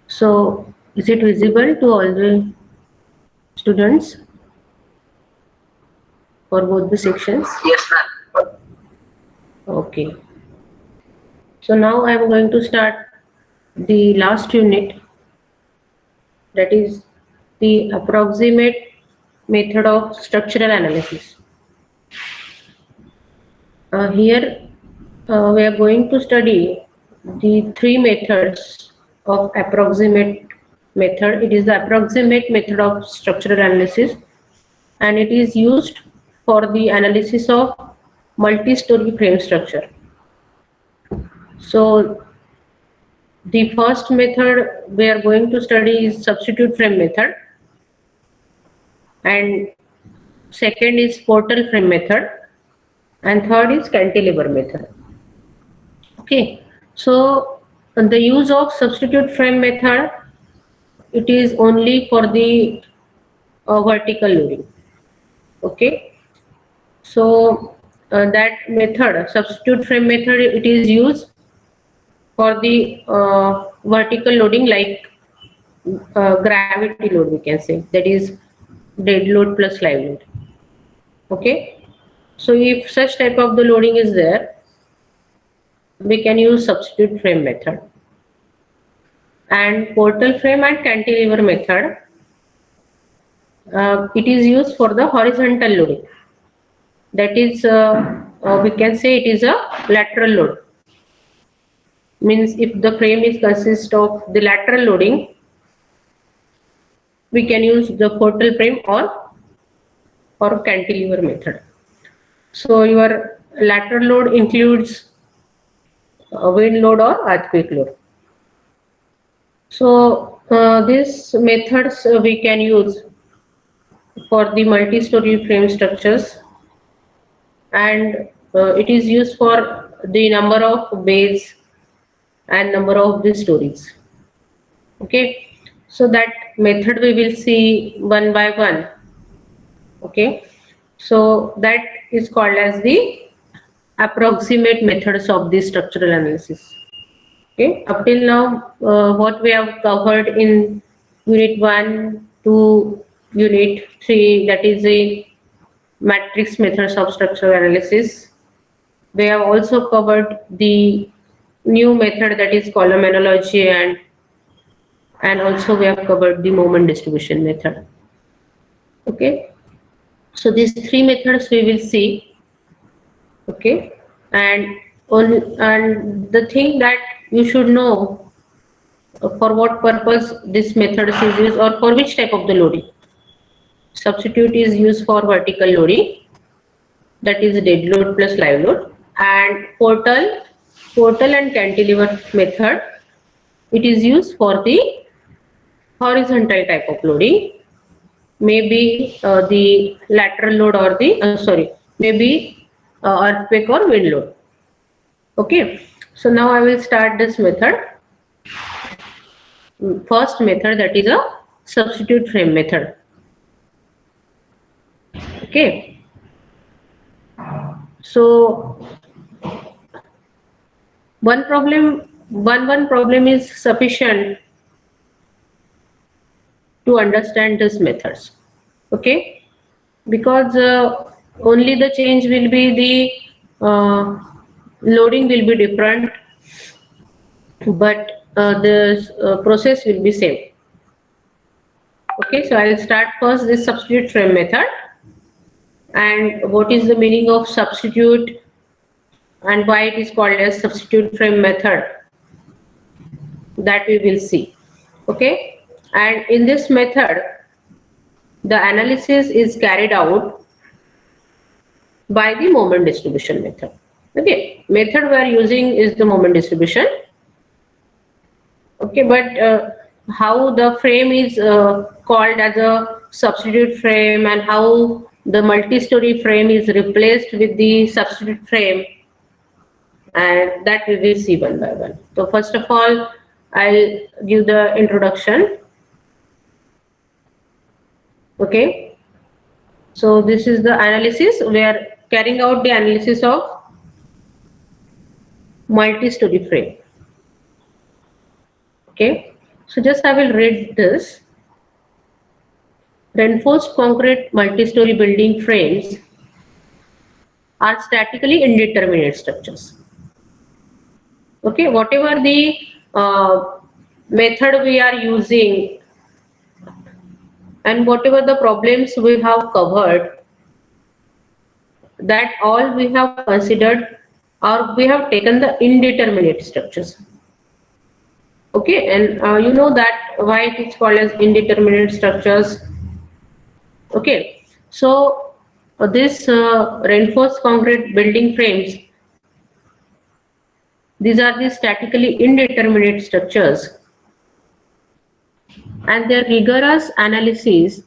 So, is it visible to all the students for both the sections? Yes, ma'am. Okay. So now I am going to start the last unit, that is the approximate method of structural analysis. Here we are going to study the three methods of approximate method. It is the approximate method of structural analysis, and it is used for the analysis of multi-story frame structure. So the first method we are going to study is substitute frame method, and second is portal frame method, and third is cantilever method. Okay, so the use of substitute frame method, it is only for the vertical loading. Okay, so that method, substitute frame method, it is used for the vertical loading, like gravity load, we can say, that is dead load plus live load. Okay, so if such type of the loading is there, we can use substitute frame method. And portal frame and cantilever method, it is used for the horizontal loading, that is we can say it is a lateral load. Means if the frame is consist of the lateral loading, we can use the portal frame or cantilever method. So your lateral load includes wind load or earthquake load. So these methods we can use for the multi-story frame structures, and it is used for the number of bays and number of the stories. Okay, so that method we will see one by one. Okay, so that is called as the approximate methods of the structural analysis. Okay, up till now what we have covered in unit 1 to unit 3, that is a matrix methods of structural analysis. We have also covered the new method, that is column analogy, and also we have covered the moment distribution method. Okay, so these three methods we will see. Okay, and the thing that you should know, for what purpose this method is used or for which type of the loading. Substitute is used for vertical loading, that is dead load plus live load, and portal and cantilever method, it is used for the horizontal type of loading, maybe the lateral load or the maybe earthquake or wind load. Okay, so now I will start this method. First method, that is a substitute frame method. Okay, so one problem is sufficient to understand these methods. Okay, because only the change will be the loading will be different, but the process will be same. Okay, so I'll start first this substitute frame method, and what is the meaning of substitute and why it is called as substitute frame method, that we will see. Okay, and in this method the analysis is carried out by the moment distribution method. Okay, method we are using is the moment distribution. Okay, but how the frame is called as a substitute frame, and how the multi-story frame is replaced with the substitute frame, and that we will see one by one. So first of all, I'll give the introduction. Okay, so this is the analysis. We are carrying out the analysis of multi-story frame. Okay, so just I will read this. Reinforced concrete multi-story building frames are statically indeterminate structures. Okay, whatever the method we are using and whatever the problems we have covered, that all we have considered, or we have taken the indeterminate structures. Okay, and you know that why it is called as indeterminate structures. Okay, so this reinforced concrete building frames, these are the statically indeterminate structures, and their rigorous analysis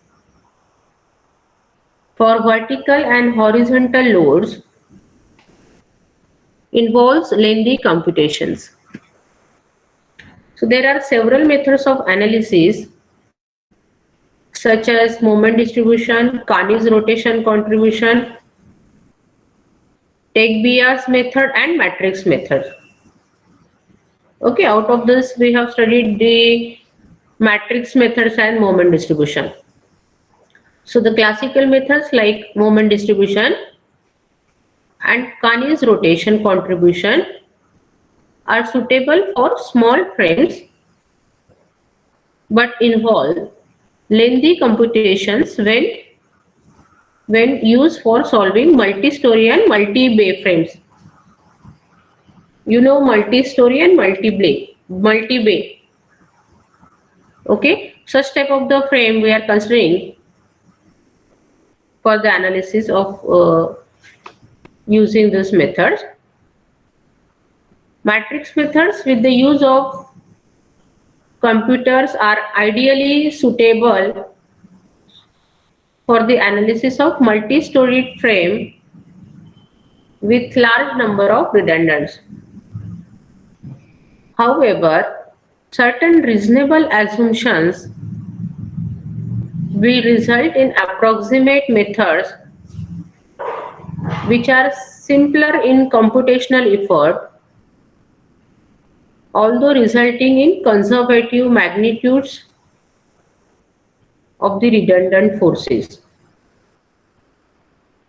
for vertical and horizontal loads involves lengthy computations. So there are several methods of analysis such as moment distribution, Carney's rotation contribution, Teichbias method, and matrix method. Okay, out of this we have studied the matrix methods and moment distribution. So the classical methods like moment distribution and Carney's rotation contribution are suitable for small frames but involve lengthy computations when used for solving multi-story and multi-bay frames. You know multi-story and multi-bay. Okay, such type of the frame we are considering for the analysis of using this method. Matrix methods with the use of computers are ideally suitable for the analysis of multi-storied frame with large number of redundants. However, certain reasonable assumptions will result in approximate methods which are simpler in computational effort, although resulting in conservative magnitudes of the redundant forces.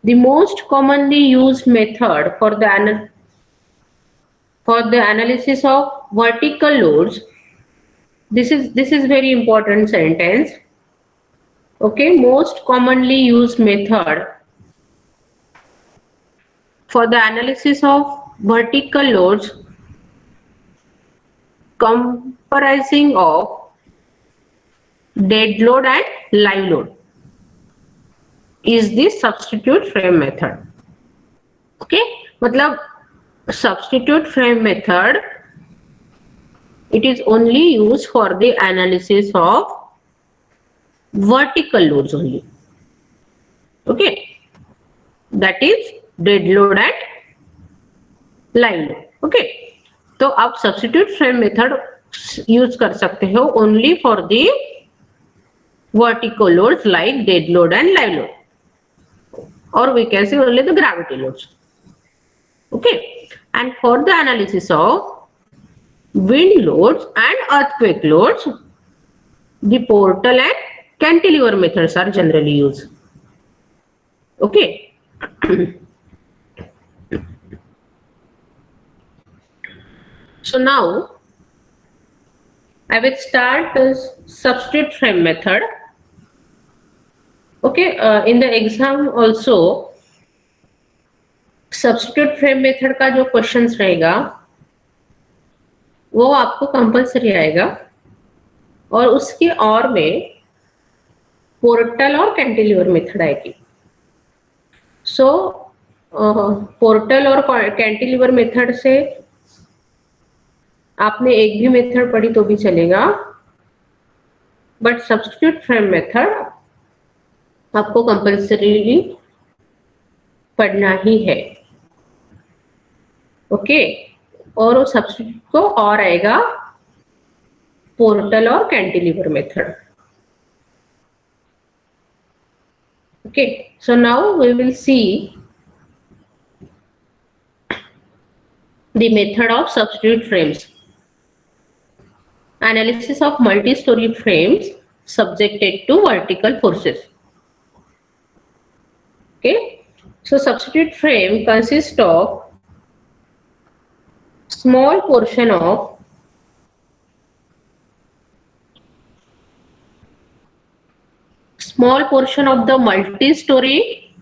The most commonly used method for the analysis of vertical loads, this is very important sentence. Okay, most commonly used method for the analysis of vertical loads comprising of dead load and live load is the substitute frame method. Okay, मतलब substitute frame method, it is only used for the analysis of vertical loads only. Okay, that is dead load and live load. Okay, तो आप substitute frame method use कर सकते हो only for the vertical loads like dead load and live load, or we can say only the gravity loads. Okay, and for the analysis of wind loads and earthquake loads, the portal and cantilever methods are generally used. Okay. So now I will start this substitute frame method. Okay, in the exam also substitute frame method का जो questions रहेगा वो आपको compulsory आएगा, और उसके और में पोर्टल और कैंटिलीवर मेथड आएगी. सो पोर्टल और कैंटिलीवर मेथड से आपने एक भी मेथड पढ़ी तो भी चलेगा, बट सब्स्टिट्यूट फ्रेम मेथड आपको कंपल्सरीली पढ़ना ही है. ओके, और उस सब्स्टिट्यूट को और आएगा पोर्टल और cantilever method. Okay, so now we will see the method of substitute frames. Analysis of multi-story frames subjected to vertical forces. Okay, so substitute frame consists of small portion of the multi-story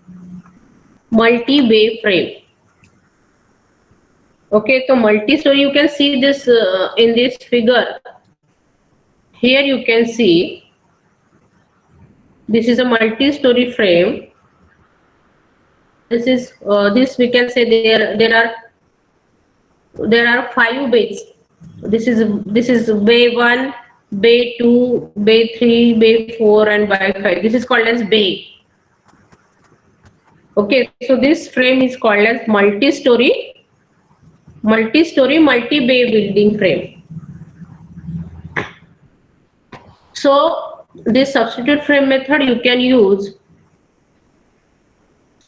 multi-bay frame. Okay, so multi-story, you can see this in this figure. Here you can see this is a multi-story frame. This is this we can say there are 5 bays. This is bay 1, bay 2, bay 3, bay 4, and bay 5. This is called as bay. Okay, so this frame is called as multi-story multi-bay building frame. So this substitute frame method you can use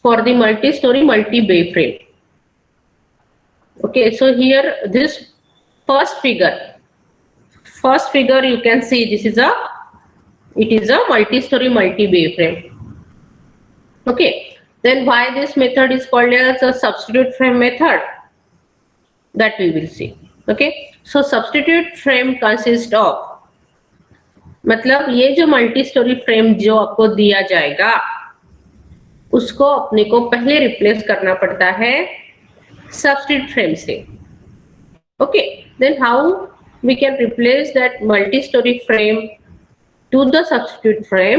for the multi-story multi-bay frame. Okay, so here this first figure you can see it is a multi-story multi-bay frame. Okay, then why this method is called as a substitute frame method, that we will see. Okay, so substitute frame consists of, मतलब ये जो multi storey frame जो आपको दिया जाएगा उसको अपने को पहले रिप्लेस करना पड़ता है सब्स्टिट्यूट फ्रेम से. Okay, then how we can replace that multi storey frame to the substitute frame,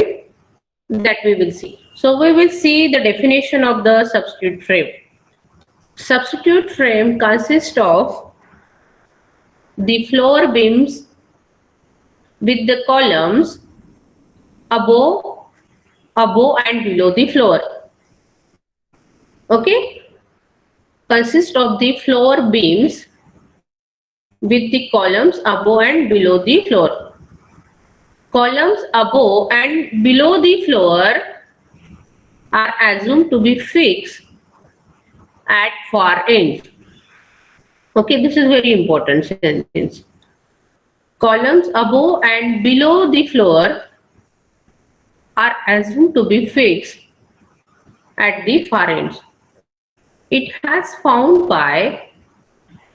that we will see. So we will see the definition of the substitute frame. Substitute frame consists of the floor beams with the columns above and below the floor. Okay, consist of the floor beams with the columns above and below the floor. Columns above and below the floor are assumed to be fixed at far ends. Okay, this is very important sentence. Columns above and below the floor are assumed to be fixed at the far ends. It has found by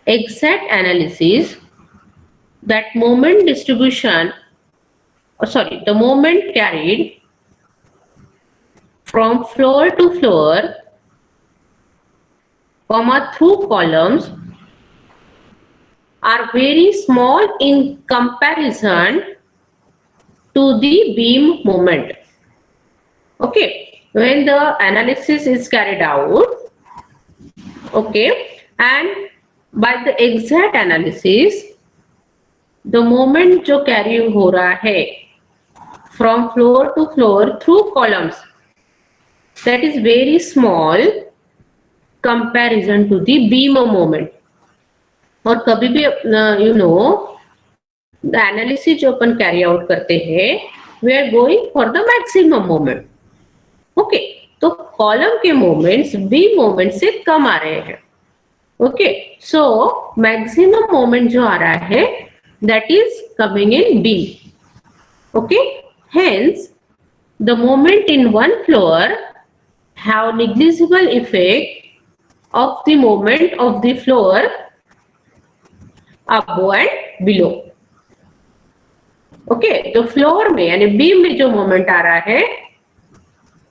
exact analysis that moment distribution, the moment carried from floor to floor, through columns are very small in comparison to the beam moment. Okay, when the analysis is carried out, okay, and by the exact analysis, the moment जो carry हो रहा है from floor to floor through columns, that is very small comparison to the beam moment. और कभी भी the analysis जो अपन carry out करते हैं, we are going for the maximum moment. Okay, तो कॉलम के मोमेंट्स बी मोमेंट से कम आ रहे हैं. ओके, सो मैक्सिमम मोमेंट जो आ रहा है that is coming in B. Okay, hence the moment in one floor have negligible effect of the moment of the floor above and below. Okay तो floor में यानी बीम में जो moment आ रहा है,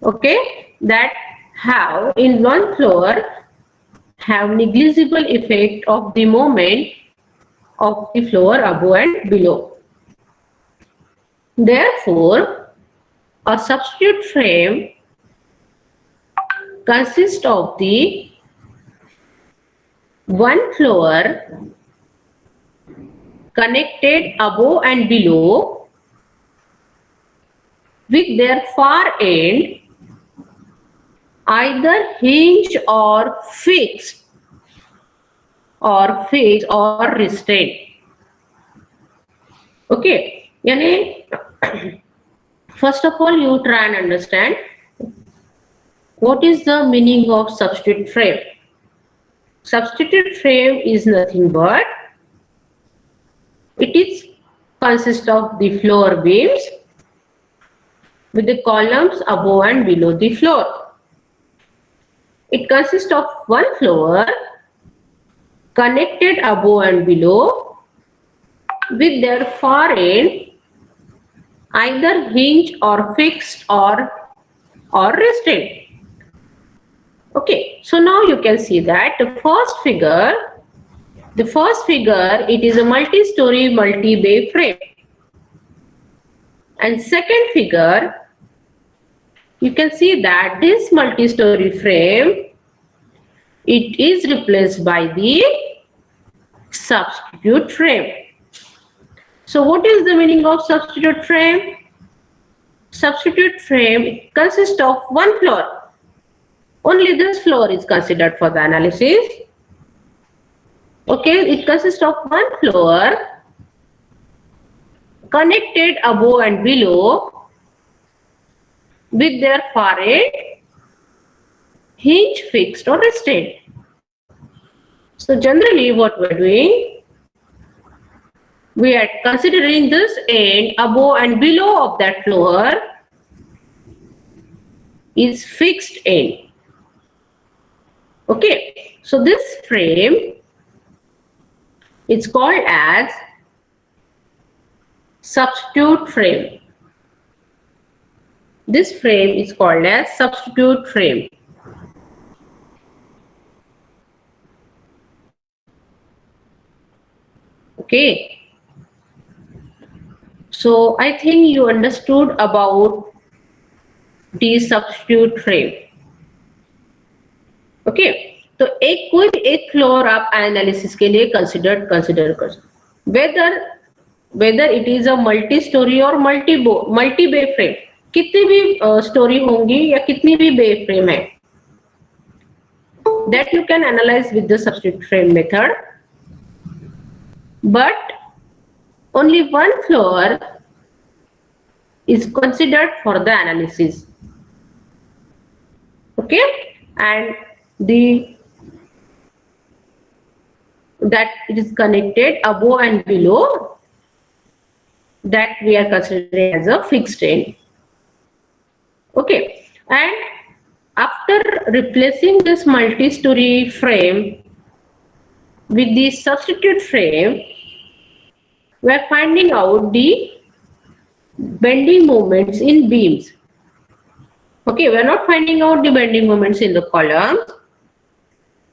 okay, that have in one floor have negligible effect of the moment of the floor above and below. Therefore, a substitute frame consists of the one floor connected above and below with their far end either hinged or fixed or restrained. Okay, yani first of all you try and understand what is the meaning of substitute frame. Substitute frame is nothing but it is consists of the floor beams with the columns above and below the floor. It consists of one floor connected above and below with their far end either hinged or fixed or restrained. Okay, so now you can see that the first figure, it is a multi-story multi-bay frame. And second figure, you can see that this multi-story frame, it is replaced by the substitute frame. So what is the meaning of substitute frame? Substitute frame consists of one floor. Only this floor is considered for the analysis. Okay, it consists of one floor connected above and below with their far end hinge, fixed or restrained. So generally what we're doing, we are considering this end above and below of that floor is fixed end. Okay, so this frame is called as substitute frame. This frame is called as substitute frame. Okay, so I think you understood about the substitute frame. Okay तो एक कोई भी एक floor आप analysis के लिए consider कर whether it is a multi storey और मल्टी बे फ्रेम, कितनी भी स्टोरी होंगी या कितनी भी बे फ्रेम है, that you can analyse with the substitute frame method, but only one floor is considered for the analysis. Okay, and that it is connected above and below, that we are considering as a fixed end. Okay, and after replacing this multi-story frame with the substitute frame, we are finding out the bending moments in beams. Okay, we are not finding out the bending moments in the columns,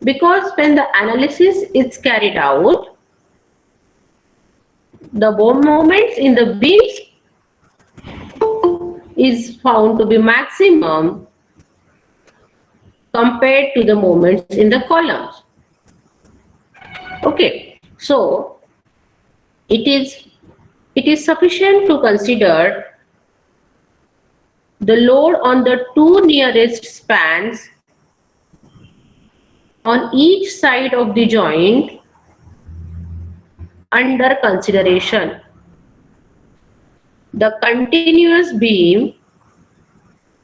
because when the analysis is carried out, the moments in the beams is found to be maximum compared to the moments in the columns. Okay, so it is sufficient to consider the load on the two nearest spans on each side of the joint under consideration. The continuous beam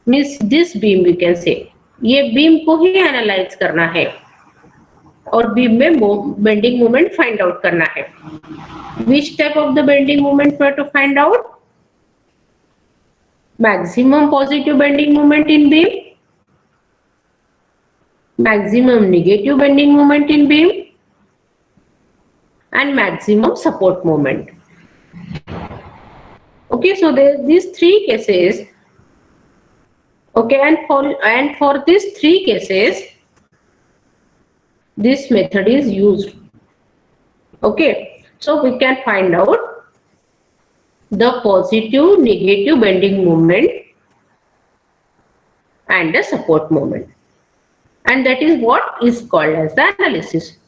means this beam, we can say, ये beam को ही analyse करना है और beam में bending moment find out करना है. Which type of the bending moment we have to find out? Maximum positive bending moment in beam, maximum negative bending moment in beam, and maximum support moment. Okay, so there these three cases. Okay, and for these three cases, this method is used. Okay, so we can find out the positive, negative bending moment and the support moment, and that is what is called as the analysis.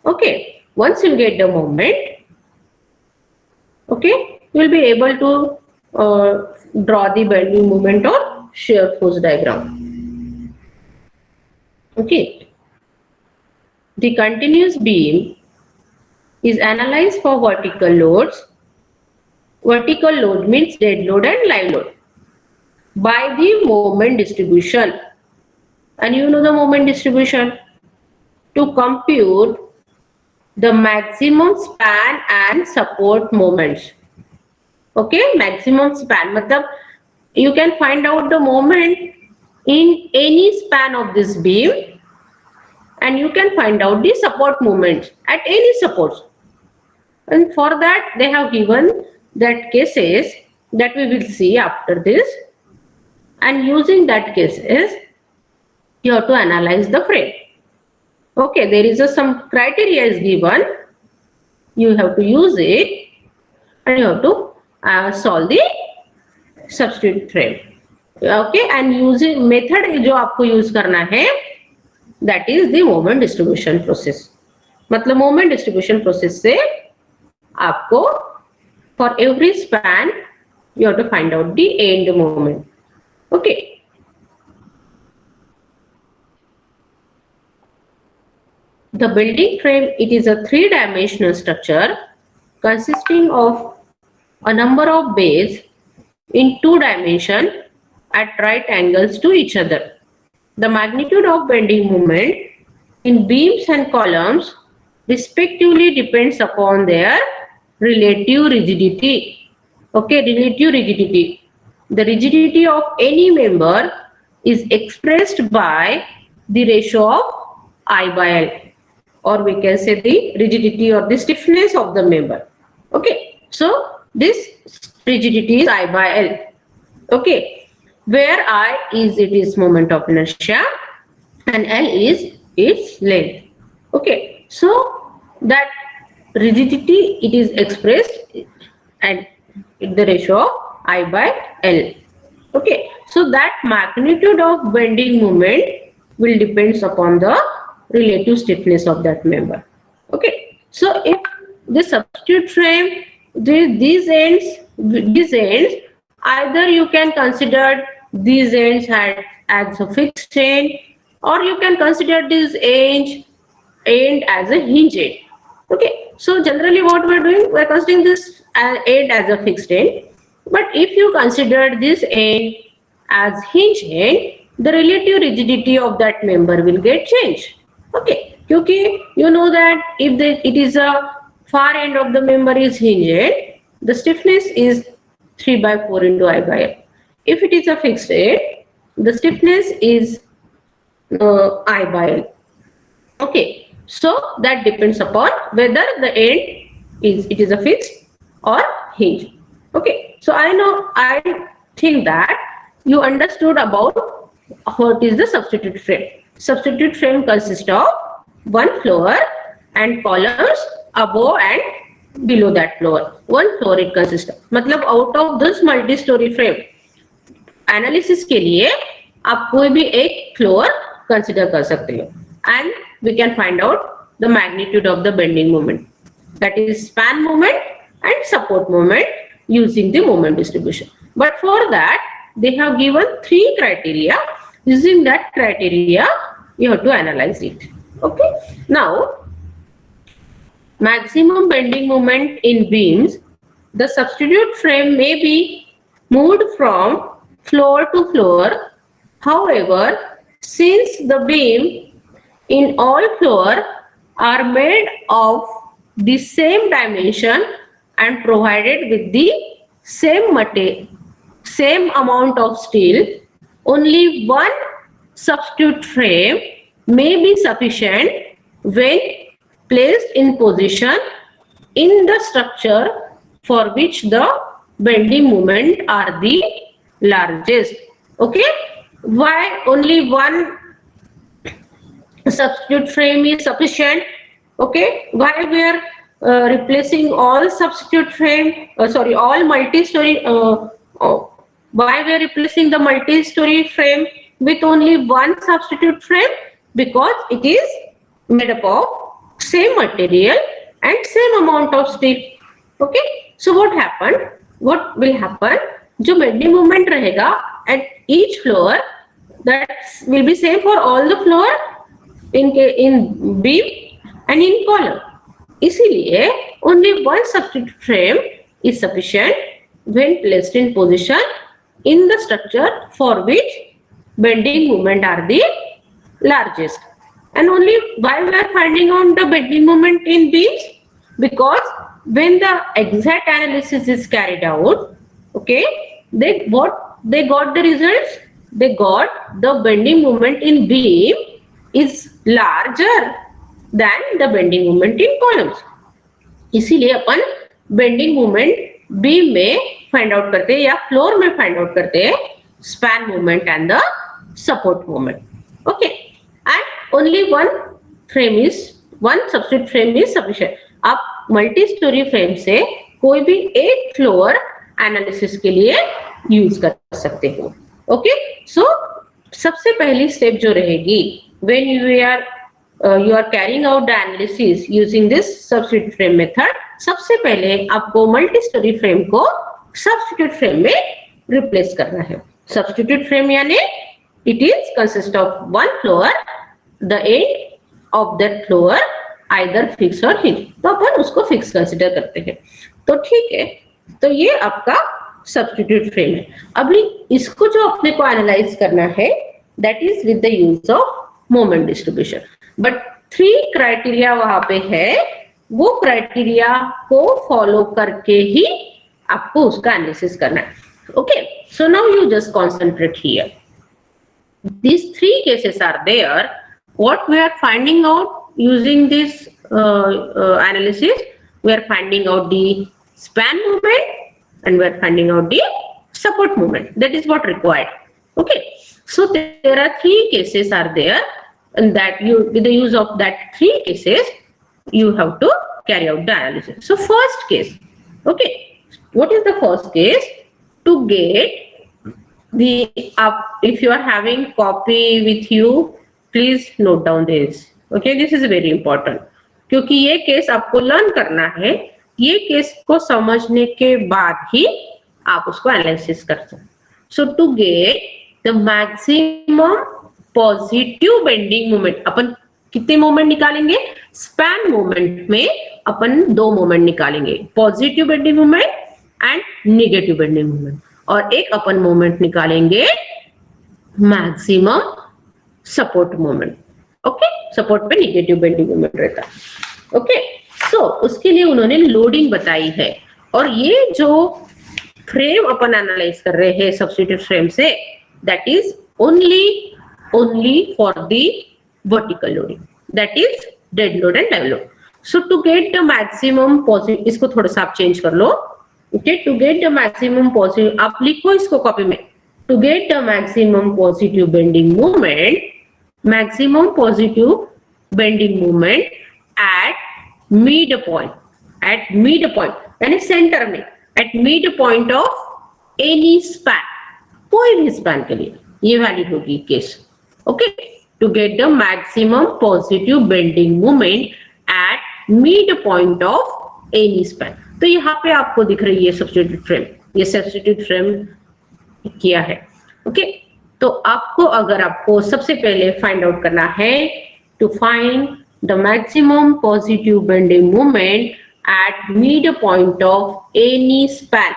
Okay, once you get the moment, okay, you will be able to draw the bending moment or shear force diagram. Okay, the continuous beam is analyzed for vertical loads. Vertical load means dead load and live load by the moment distribution, and you know the moment distribution to compute the maximum span and support moments. Okay, maximum span matlab you can find out the moment in any span of this beam, and you can find out the support moments at any supports. And for that they have given that cases that we will see after this, and using that cases you have to analyze the frame. Okay, there is some criteria is given, you have to use it, and you have to solve the substitute frame. Okay, and using method जो आपको use करना है, that is the moment distribution process. मतलब moment distribution process से आपको for every span you have to find out the end moment. Okay. The building frame, it is a three-dimensional structure consisting of a number of bays in two dimensions at right angles to each other. The magnitude of bending moment in beams and columns respectively depends upon their relative rigidity. Okay, relative rigidity. The rigidity of any member is expressed by the ratio of I by L, or we can say the rigidity or the stiffness of the member. Okay, so this rigidity is I by L. Okay, where I is its moment of inertia and L is its length. Okay, so that rigidity it is expressed at the ratio of I by L. Okay, so that magnitude of bending moment will depends upon the relative stiffness of that member. Okay, so if the substitute frame, these ends, either you can consider these ends as a fixed end, or you can consider this end as a hinge end. Okay, so generally what we are doing, we are considering this end as a fixed end, but if you consider this end as hinge end, the relative rigidity of that member will get changed. Okay, because you know that if it is a far end of the member is hinge end, the stiffness is 3 by 4 into I by L. If it is a fixed end, the stiffness is I by L. Okay, so that depends upon whether the end is a fixed or hinge. Okay, so I think that you understood about what is the substitute frame. Substitute frame consists of one floor and columns above and below that floor. One floor it consists of. मतलब out of this multi-story frame analysis के लिए आप कोई भी एक floor consider कर सकते हो, and we can find out the magnitude of the bending moment, that is span moment and support moment using the moment distribution. But for that they have given three criteria. Using that criteria you have to analyze it. Okay, now maximum bending moment in beams, the substitute frame may be moved from floor to floor. However, since the beam in all floor are made of the same dimension and provided with the same material, same amount of steel, only one substitute frame may be sufficient when placed in position in the structure for which the bending moment are the largest. Okay, why only one substitute frame is sufficient? Okay, why we are replacing all substitute frame, all multi-story, why we are replacing the multi-story frame with only one substitute frame? Because it is made up of same material and same amount of steel. Okay, so what will happen, जो bending moment रहेगा at each floor, that will be same for all the floor in beam and in column. इसीलिए only one substitute frame is sufficient when placed in position in the structure for which bending moment are the largest. And only why we are finding out the bending moment in beams? Because when the exact analysis is carried out, okay, they got the results. They got the bending moment in beam is larger than the bending moment in columns. इसीलिए अपन bending moment beam में find out करते हैं या floor में find out करते हैं span moment and the support moment. Okay, and only one substitute frame is sufficient. आप multi storey frame से कोई भी एक फ्लोर एनालिसिस के लिए यूज कर सकते हो. ओके, सो सबसे पहली स्टेप जो रहेगी when you are carrying out the analysis using this substitute frame method, सबसे पहले आपको मल्टी स्टोरी फ्रेम को सब्स्टिट्यूट फ्रेम में रिप्लेस करना है. सब्स्टिट्यूट फ्रेम यानी it is consist of one floor, the end of that floor either fix or hinge. तो अपन उसको फिक्स कंसिडर करते हैं. तो ठीक है, तो ये आपका सब्स्टिट्यूट फ्रेम है. अभी इसको जो अपने को एनालाइज करना है that is with the use of moment distribution. But 3 criteria वहां पे है, वो क्राइटेरिया को फॉलो करके ही आपको उसका एनालिसिस करना है. Okay, so now you just concentrate here. These 3 cases are there. What we are finding out using this analysis, we are finding out the span moment and we are finding out the support moment. That is what required. Okay, so there are 3 cases are there, and that you, with the use of that 3 cases, you have to carry out the analysis. So first case, okay, what is the first case? To get the if you are having copy with you, please note down this. Okay, this is very important, क्योंकि ये case आपको learn करना है. ये case को समझने के बाद ही आप उसको एनालिसिस कर सकते. So to get the maximum positive bending moment, अपन कितने मोमेंट निकालेंगे? स्पैन मोमेंट में अपन 2 मोमेंट निकालेंगे, positive bending moment and negative bending moment. और एक अपन मोमेंट निकालेंगे maximum support moment. Okay, support पे नेगेटिव बेंडिंग मोमेंट रहता है. ओके, सो उसके लिए उन्होंने लोडिंग बताई है. और ये जो फ्रेम अपन एनालाइज कर रहे हैं सब्स्टिट्यूट फ्रेम से, that is only for the vertical loading, that is dead load and live load. So to get the maximum positive, इसको थोड़ा सा आप चेंज कर लो. Okay, to get the maximum positive, आप लिखो इसको कॉपी में. To get the maximum positive bending moment, maximum positive bending moment at midpoint, यानी सेंटर में, at midpoint of any span, कोई भी स्पैन के लिए ये वैलिड होगी case. Okay, to get the maximum positive bending moment at mid point of any span. तो यहाँ पे आपको दिख रही है सब्स्टिट्यूट फ्रेम, ये सब्स्टिट्यूट फ्रेम किया है. ओके, तो अगर आपको सबसे पहले फाइंड आउट करना है to find the maximum positive bending moment at mid point of any span,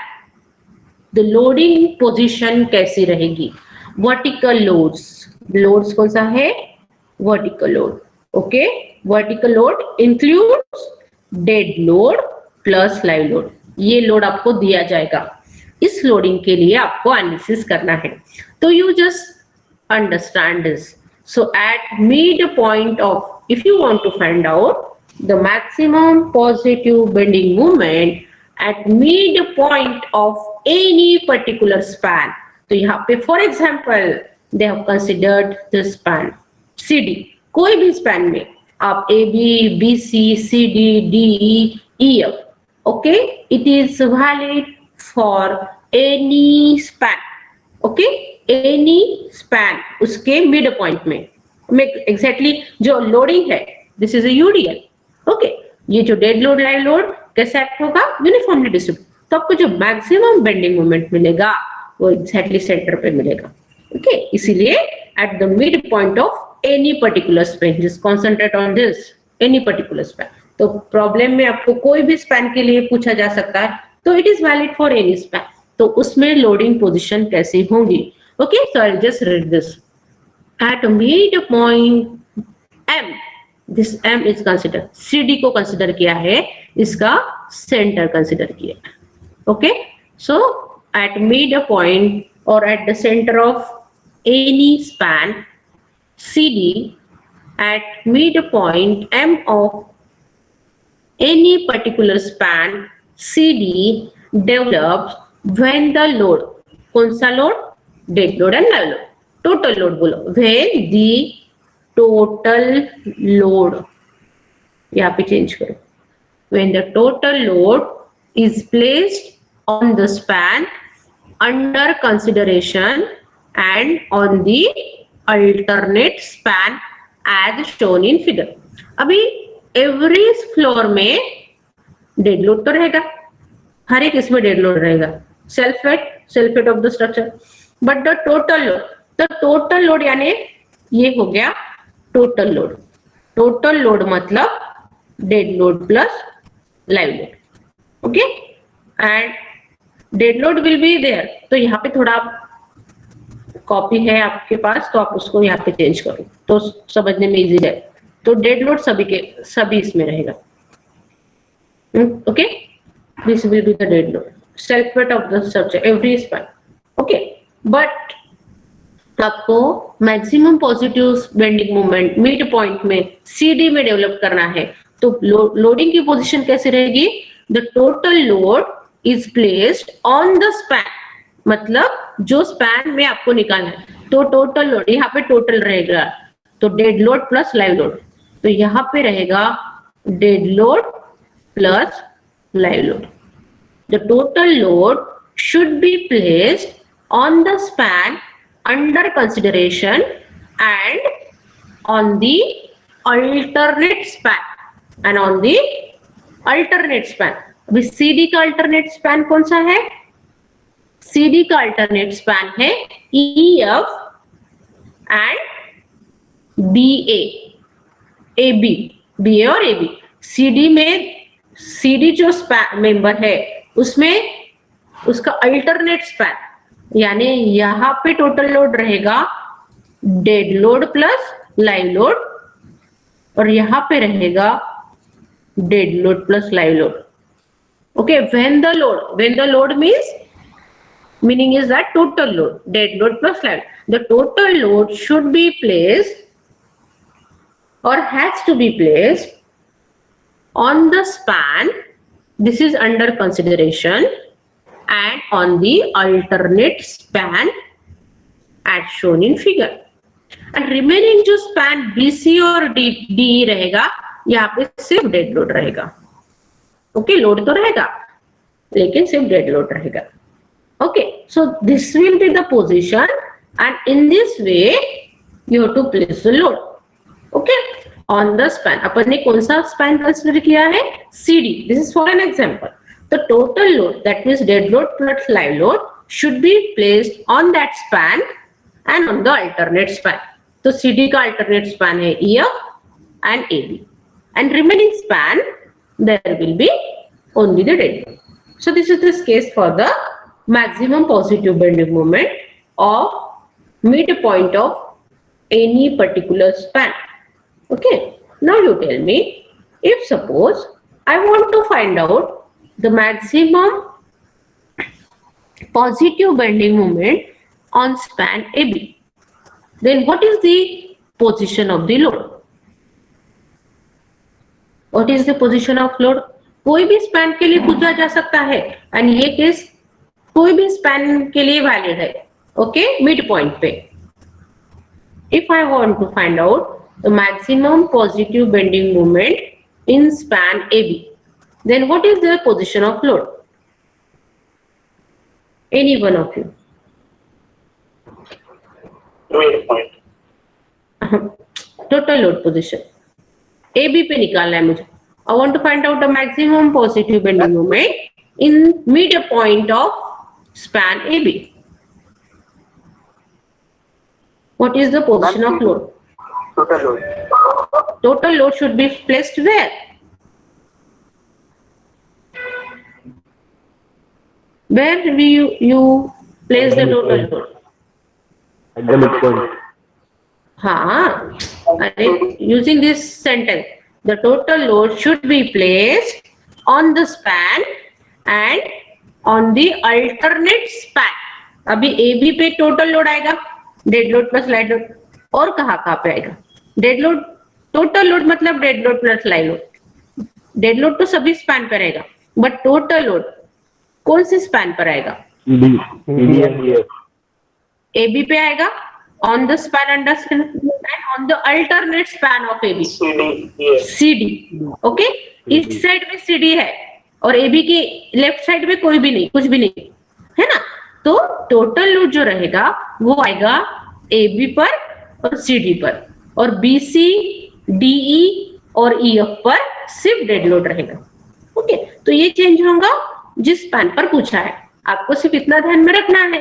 the loading position कैसी रहेगी? वर्टिकल लोड्स कौन सा है? Vertical load. Okay, vertical load includes dead load plus live load. ये load आपको दिया जाएगा. इस लोडिंग के लिए आपको एनालिसिस करना है. तो you just understand this. So at mid point of, if you want to find out the maximum positive bending moment at midpoint of any particular span. तो यहाँ पे for example they have considered the span CD, कोई भी span में आप AB, BC, CD, DE, EF, okay, it is valid for any span, okay, any span उसके mid point में exactly जो लोडिंग है, this is a UDL, okay, ये जो डेड लोड लाइव लोड कैसे एक्ट होगा, यूनिफॉर्मली डिस्ट्रीब्यूट, तो आपको जो मैक्सिमम बेंडिंग मोमेंट मिलेगा वो एग्जैक्टली सेंटर पे मिलेगा, ओके, इसीलिए at the mid point of any particular span, just concentrate on this any particular span. तो प्रॉब्लम में आपको कोई भी स्पैन के लिए पूछा जा सकता है, तो it is valid for any span, तो उसमें लोडिंग पोजीशन कैसी होंगी, okay, so I just read this at mid point M, this M is consider, CD को कंसिडर किया है, इसका सेंटर कंसिडर किया, okay, so at mid point और at the centre of any span CD, at midpoint M of any particular span CD develops when the load, कौन सा load, dead load and live load, total load बोलो, when the total load, यहाँ पे change करो, when the total load is placed on the span under consideration and on the alternate span as shown in figure। अभी every floor में dead load तो रहेगा, हर एक इसमें डेड लोड रहेगा, self weight of the structure, but the total load यानी ये हो गया टोटल लोड मतलब dead load plus live load, okay, and dead load will be there, तो यहाँ पे थोड़ा कॉपी है आपके पास, तो आप उसको यहाँ पे चेंज करो तो समझने में इजी है। तो डेड लोड सभी इसमें रहेगा, okay, this will be the dead load, self weight of the structure every span, okay, but आपको maximum positive bending moment mid point में CD में डेवलप करना है, तो लोडिंग की पोजीशन कैसे रहेगी, the total load is placed on the span, मतलब जो स्पैन में आपको निकालना है, तो टोटल लोड यहाँ पे टोटल रहेगा, तो dead load plus live load, तो यहाँ पे रहेगा dead load plus live load. The total load should be placed on the span under consideration and on the alternate span, अभी CD का अल्टरनेट स्पैन कौन सा है, CD का अल्टरनेट स्पैन है EF एंड BA और AB। CD जो span member है उसमें उसका अल्टरनेट स्पैन, यानी यहाँ पे टोटल लोड रहेगा dead load plus live load, और यहाँ पे रहेगा dead load plus live load, okay, when the load meaning is that total load, dead load plus live, the total load should be placed or has to be placed on the span, this is under consideration, and on the alternate span as shown in figure, and remaining जो span BC और DE रहेगा, यहाँ पे सिर्फ dead load रहेगा, okay, load तो रहेगा लेकिन सिर्फ डेड लोड रहेगा, okay, so this will be the position, and in this way you have to place the load, okay, on the span। अपन ने कौन सा स्पैन कंसीडर किया है, CD, this is for an example, the total load that means dead load plus live load should be placed on that span and on the alternate span, तो CD का alternate span है EF and AB, and remaining span there will be only the dead load। So this is this case for the maximum positive bending moment of midpoint of any particular span, okay। Now you tell me, if suppose I want to find out the maximum positive bending moment on span AB, then what is the position of the load, what is the position of load, कोई भी span के लिए पूछा जा सकता है, and ये case कोई भी स्पैन के लिए वैलिड है, ओके, मिड पॉइंट पे. If I want to find out the maximum positive bending moment in span AB, then what is the position of load? Any one of you? Midpoint. Total load position AB पे निकालना है मुझे. I want to find out the maximum positive bending moment in midpoint of span AB. What is the position of load? Total load. Total load should be placed where? Where will you place the total load? At the midpoint. हाँ, using this sentence, the total load should be placed on the span and on the alternate span. अभी AB पे total load आएगा, dead load plus live load. और कहाँ पे आएगा? Dead load, total load मतलब dead load plus live load. Dead load तो सभी span पे रहेगा, but total load कौन सी span पर आएगा? CD and EF. AB पे आएगा, on the span under and on the alternate span of AB. CD, okay? इस साइड में CD है और AB की लेफ्ट साइड में कोई भी नहीं, कुछ भी नहीं, है ना? तो टोटल लोड जो रहेगा वो आएगा AB पर और CD पर, और BC, DE और EF पर सिर्फ डेड लोड रहेगा. ओके, तो ये चेंज होगा जिस स्पैन पर पूछा है. आपको सिर्फ इतना ध्यान में रखना है.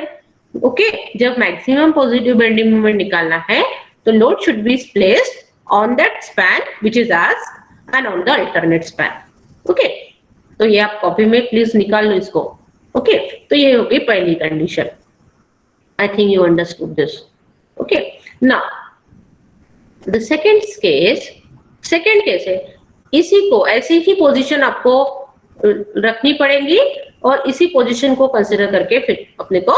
ओके, जब मैक्सिमम पॉजिटिव बेंडिंग मोमेंट निकालना है तो load should be placed on that span which is asked and on the alternate span. Okay, तो ये आप कॉपी में प्लीज निकाल लो इसको. ओके, तो ये होगी पहली condition. I think you understood this. Okay, now the second case है, इसी को ऐसी ही पोजीशन आपको रखनी पड़ेगी और इसी पोजीशन को कंसीडर करके फिर अपने को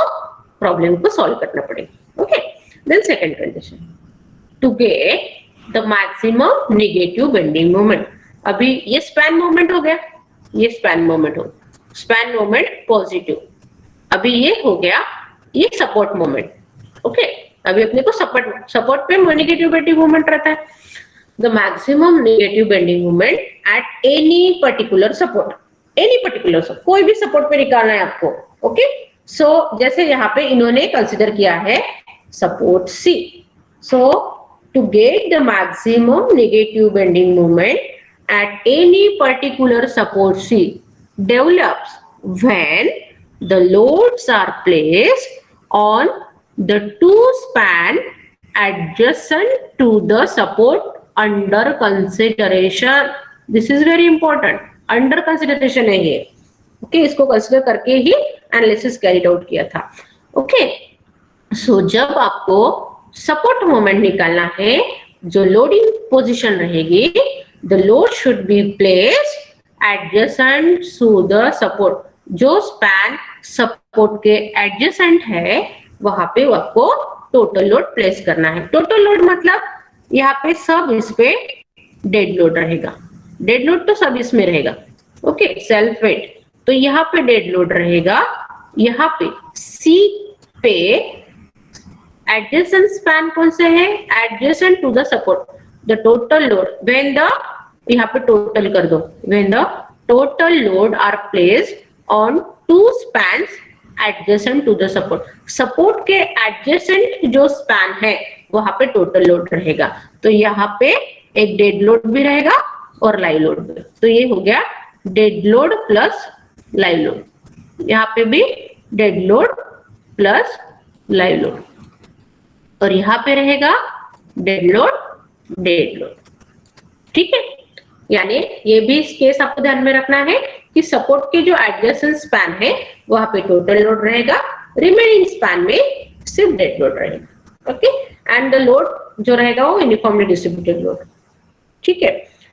प्रॉब्लम को सॉल्व करना पड़ेगा. Okay, then second condition, to get the maximum negative bending moment. अभी ये स्पैन मोमेंट हो गया, ये स्पैन मोमेंट हो, स्पैन मोमेंट पॉजिटिव. अभी ये हो गया ये सपोर्ट मोमेंट. ओके, अभी अपने को सपोर्ट पे नेगेटिव बेंडिंग मोमेंट रहता है. The maximum negative bending moment at any particular support, कोई भी सपोर्ट पे निकालना है आपको. ओके, सो जैसे यहाँ पे इन्होंने कंसिडर किया है support C. So to get the maximum negative bending moment at any particular support C develops when the loads are placed on the two span adjacent to the support under consideration. This is very important. Under consideration है ये. Okay, इसको consider करके ही analysis carried out किया था. Okay, सो जब आपको support moment निकालना है, जो लोडिंग पोजीशन रहेगी, the load should be placed adjacent to the support. जो स्पैन सपोर्ट के एडजेसेंट है वहां पे आपको टोटल लोड प्लेस करना है. टोटल लोड मतलब यहाँ पे सब इस पे डेड लोड रहेगा. डेड लोड तो सब इसमें रहेगा. ओके, सेल्फ वेट, तो यहाँ पे डेड लोड रहेगा. यहाँ पे C पे एडजेसेंट स्पैन कौन से है? Adjacent to the support. The total load when the, यहाँ पे टोटल कर दो, when the total load are placed on two spans adjacent to the support. Support के एडजेसेंट जो स्पैन है वहां पे टोटल लोड रहेगा. तो यहाँ पे एक डेड लोड भी रहेगा और लाइव लोड भी. तो ये हो गया dead load plus live load. यहाँ पे भी dead load plus live load, और यहाँ पे रहेगा डेड लोड. ठीक है, यानी ये भी इस केस आपको ध्यान में रखना है कि सपोर्ट के जो एडजेसेंट स्पैन है वहां पे टोटल लोड रहेगा, रिमेनिंग स्पैन में सिर्फ डेड लोड रहेगा. ओके, एंड द लोड जो रहेगा वो यूनिफॉर्मली डिस्ट्रीब्यूटेड लोड. ठीक है,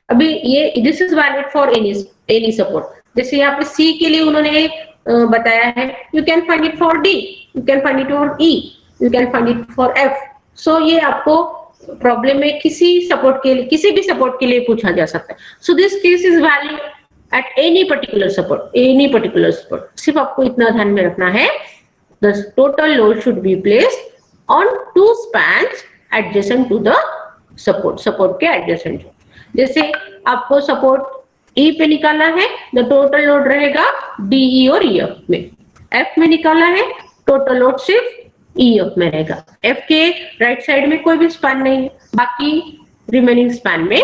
अभी ये this is valid for any support. जैसे यहाँ पे C के लिए उन्होंने बताया है, you can find it for D, you can find it for E, you can find it for F. सो ये आपको प्रॉब्लम में किसी भी सपोर्ट के लिए पूछा जा सकता है. So this case is valid at any particular support. सिर्फ आपको इतना ध्यान में रखना है, the total load should be placed on two spans adjacent to the support के adjacent. जैसे आपको सपोर्ट E पे निकाला है, the total लोड रहेगा DE और EF में. F में निकाला है, टोटल लोड सिर्फ EF में रहेगा. F के राइट साइड में कोई भी स्पैन नहीं है, बाकी रिमेनिंग स्पैन में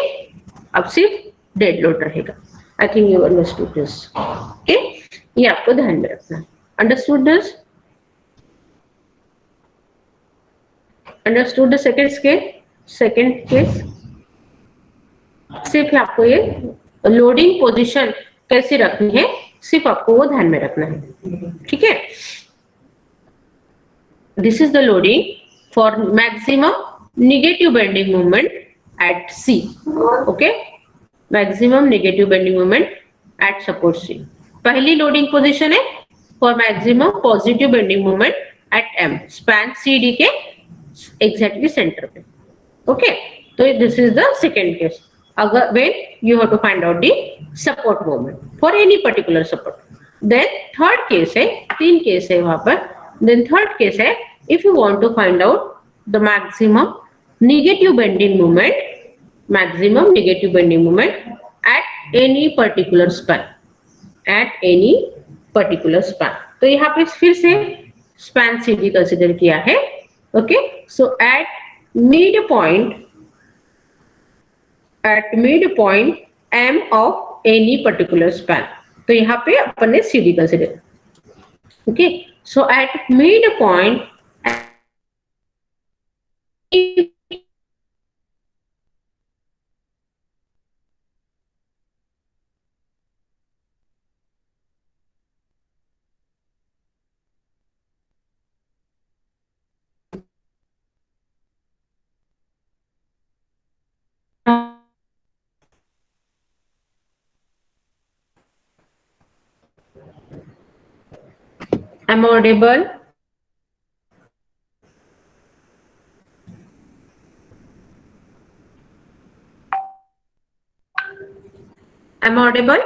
अब सिर्फ डेड लोड रहेगा. I think you understood this. Okay, ये आपको ध्यान में रखना है. Understood this? Understood the second case? सिर्फ आपको ये लोडिंग पोजीशन कैसे रखनी है, सिर्फ आपको वो ध्यान में रखना है. ठीक है. This is the loading for maximum negative bending moment at C. Okay, maximum negative bending moment at support C. पहली लोडिंग पोजीशन है for maximum positive bending moment at M, span CD के exactly center पे. Okay, तो this is the second case. अगर when you have to find out the support moment for any particular support. Then third case है, तीन case है वहां पर. Then third case है, if you want to find out the maximum negative bending moment at any particular span, तो यहाँ पे फिर से span CD कंसिडर किया है. Okay, so at midpoint M of any particular span, तो यहाँ पे अपन ने CD consider. Okay, so at midpoint am audible? Am audible?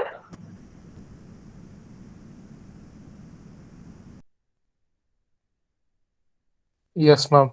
Yes, ma'am.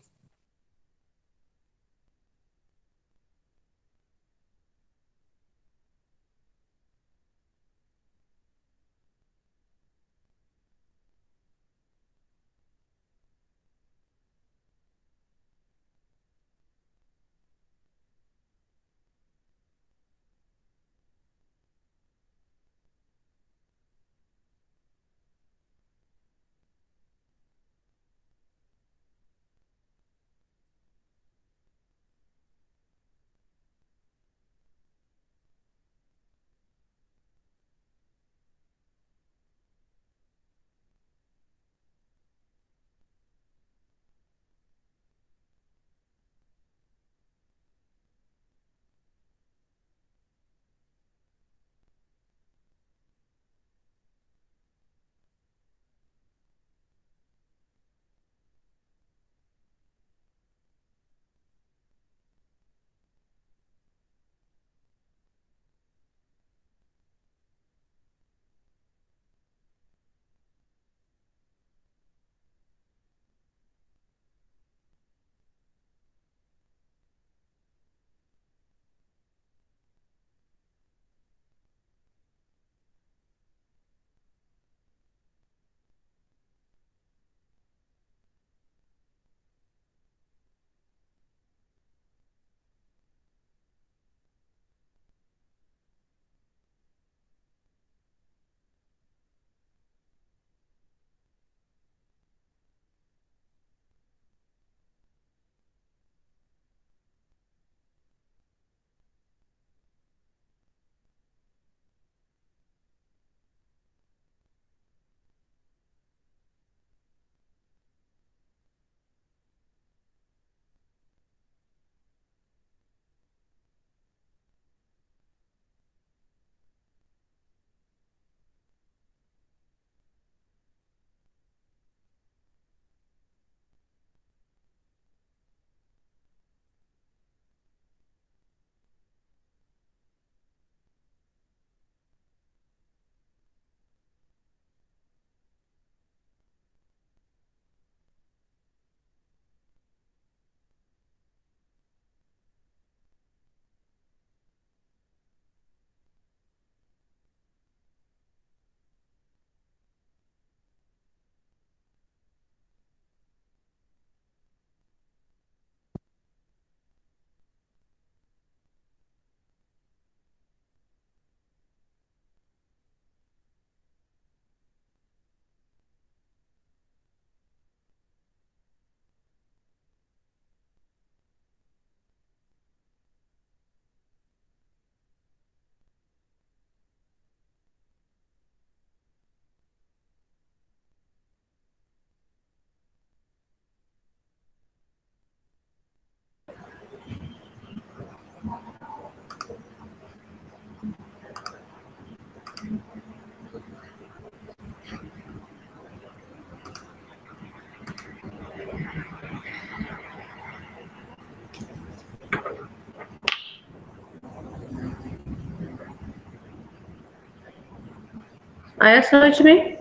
आया समझ में?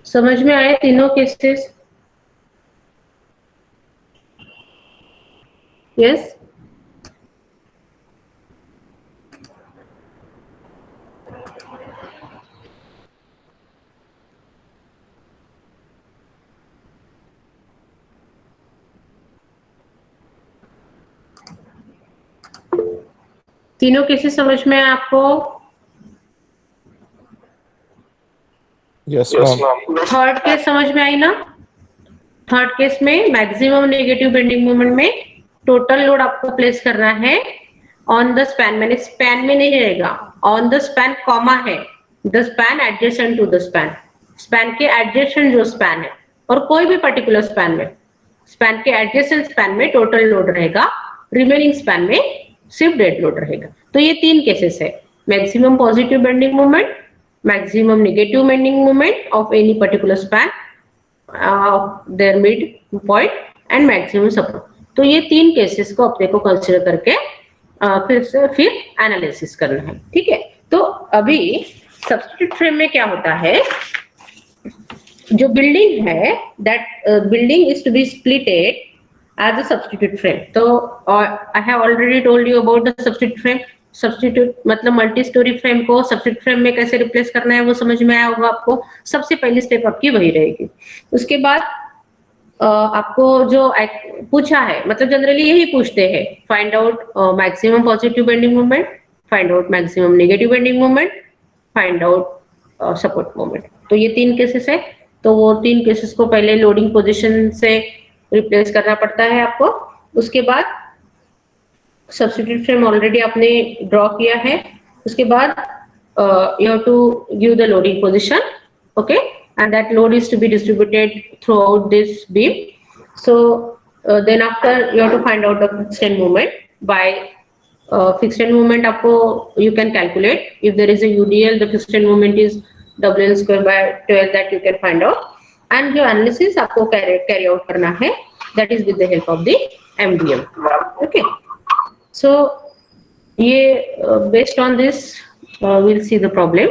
समझ में आए तीनों केसेस? यस? तीनों केसेस समझ में आए आपको? Yes, ma'am. थर्ड केस समझ में आई ना? थर्ड केस में मैक्सिमम नेगेटिव बेंडिंग मोमेंट में टोटल लोड आपको प्लेस करना है ऑन द स्पैन, मैंने स्पैन में नहीं रहेगा, ऑन द स्पैन कॉमा है, the span adjacent to the span, span के एडजेसेंट जो स्पैन है, और कोई भी पर्टिकुलर स्पैन में, स्पैन के एडजेसेंट स्पैन में टोटल लोड रहेगा, रिमेनिंग स्पैन में सिर्फ डेड लोड रहेगा। तो ये तीन केसेस है, maximum positive bending moment, maximum negative bending moment of any particular span of their mid point and maximum support। तो ये तीन केसेस को अपने को कंसीडर करके फिर एनालिसिस करना है, ठीक है। तो अभी सब्स्टिट्यूट फ्रेम में क्या होता है, जो बिल्डिंग है that building is to be splitted as a substitute frame। तो I have already told you about the substitute frame। Substitute मतलब मल्टी स्टोरी फ्रेम को सब्स्टिट्यूट फ्रेम में कैसे रिप्लेस करना है वो समझ में आया होगा आपको। सबसे पहली स्टेप आपकी वही रहेगी। उसके बाद आपको जो पूछा है, मतलब जनरली यही पूछते हैं, find out maximum positive bending moment, find out maximum negative bending moment, find out support moment. तो ये तीन केसेस है। तो वो तीन केसेस को पहले लोडिंग पोजिशन से रिप्लेस करना पड़ता है आपको। उसके बाद सब्स्टिट्यूट फ्रेम ऑलरेडी आपने ड्रॉ किया है। उसके बाद you have to give the loading position, okay, and that load is to be distributed throughout this beam। So then after you have to find out the fixed end moment by fixed end moment आपको you can calculate if there is a UDL, the fixed end moment is WL square by 12, that you can find out, and जो analysis आपको carry out करना है, that is with the help of the MDM, okay। So ये based on this we'll see the problem.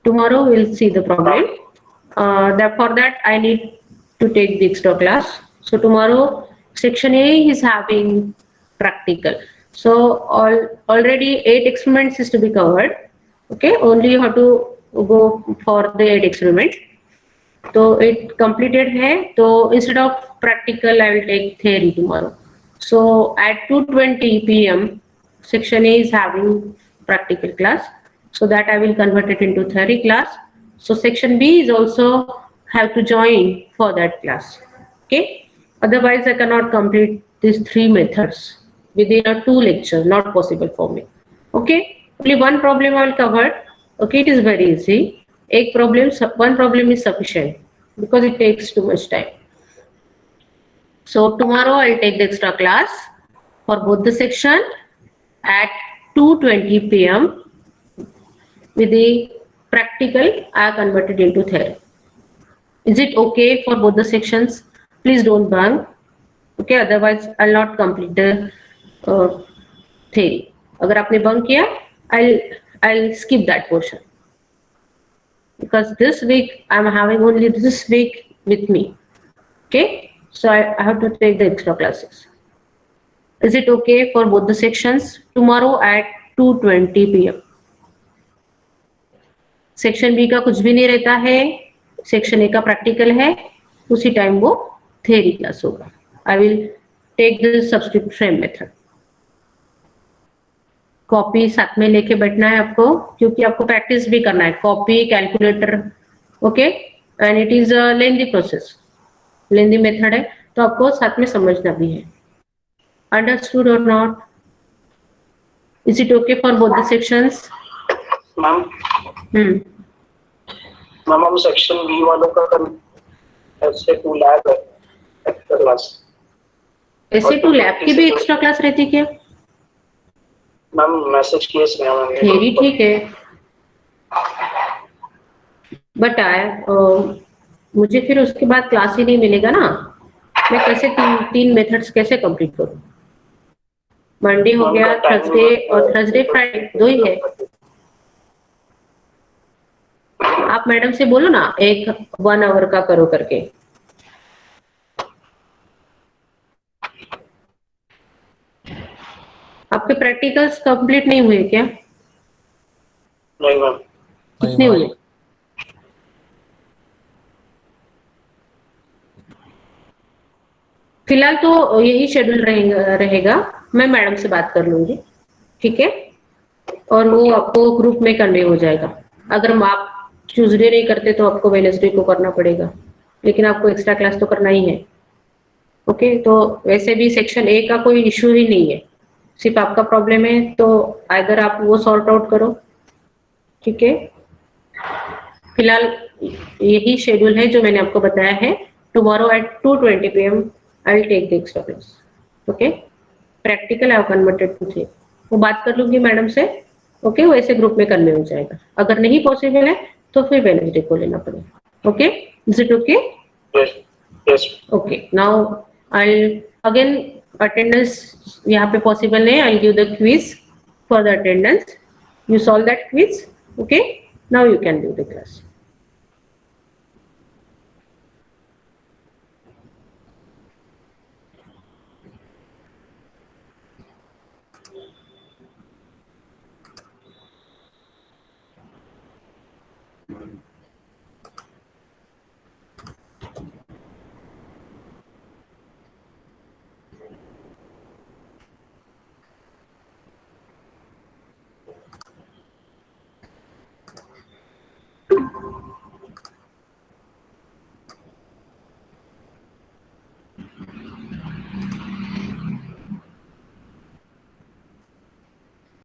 Tomorrow we'll see the problem. That for that I need to take the extra class. So tomorrow section A is having practical. So already 8 experiments is to be covered. Okay, only you have to go for the 8 experiments. So it completed है. So instead of practical I will take theory tomorrow. So at 2:20 p.m. section A is having practical class, so that I will convert it into theory class. So section B is also have to join for that class, okay। Otherwise I cannot complete these 3 methods within a 2 lecture, not possible for me, okay। Only one problem I will cover, okay, it is very easy। one problem is sufficient because it takes too much time। So tomorrow I'll take the extra class for both the section at 2:20 p.m. with the practical I converted into theory। Is it okay for both the sections? Please don't bunk, okay, otherwise I'll not complete the theory। अगर आपने bunk किया I'll skip that portion because this week I'm having only this week with me, okay। So I have to take the extra classes। Is it okay for both the sections? Tomorrow at 2:20 p.m. Section B का कुछ भी नहीं रहता है, section A का practical है, उसी time वो थ्योरी क्लास होगा। I will take the substitute frame method. Copy साथ में लेके बैठना है आपको, क्योंकि आपको प्रैक्टिस भी करना है, copy, calculator, okay. And it is a lengthy process, lengthy method है, तो आपको साथ में समझना भी है। अंडरस्टूड और not? Is it okay for both the sections? Ma'am हम सेक्शन बी वालों का ऐसे 2 लैब है एक्स्ट्रा क्लास। ऐसे 2 लैब की भी एक्स्ट्रा क्लास रहती क्या? मैम मैसेज किए इसमें हमने। थ्योरी ठीक है, बट मुझे फिर उसके बाद क्लास ही नहीं मिलेगा ना, मैं कैसे तीन मेथड्स कैसे कंप्लीट करूं? मंडे हो गया, थर्सडे और थर्सडे फ्राइडे 2 ही है। आप मैडम से बोलो ना 1 आवर का करो करके। आपके प्रैक्टिकल्स कंप्लीट नहीं हुए क्या? नहीं मैम। कितने हुए? फिलहाल तो यही शेड्यूल रहेगा, मैं मैडम से बात कर लूंगी, ठीक है? और वो आपको ग्रुप में कन्वे हो जाएगा। अगर आप ट्यूसडे नहीं करते तो आपको वेडनेसडे को करना पड़ेगा, लेकिन आपको एक्स्ट्रा क्लास तो करना ही है। ओके, तो वैसे भी सेक्शन ए का कोई इश्यू ही नहीं है, सिर्फ आपका प्रॉब्लम है, तो अगर आप वो सॉर्ट आउट करो, ठीक है? फिलहाल यही शेड्यूल है जो मैंने आपको बताया है। Tomorrow at 2:20 PM I will take the extra class. Okay, practical I have converted to 3। वो बात कर लूंगी मैडम से। ओके, वैसे ग्रुप में करने हो जाएगा। अगर नहीं पॉसिबल है तो फिर वेडनेसडे को लेना पड़ेगा। Okay, is it okay? Yes yes. Okay, now I again attendance यहाँ पे पॉसिबल है, I give the quiz for the attendance, you solve that quiz. Okay, now you can do the class.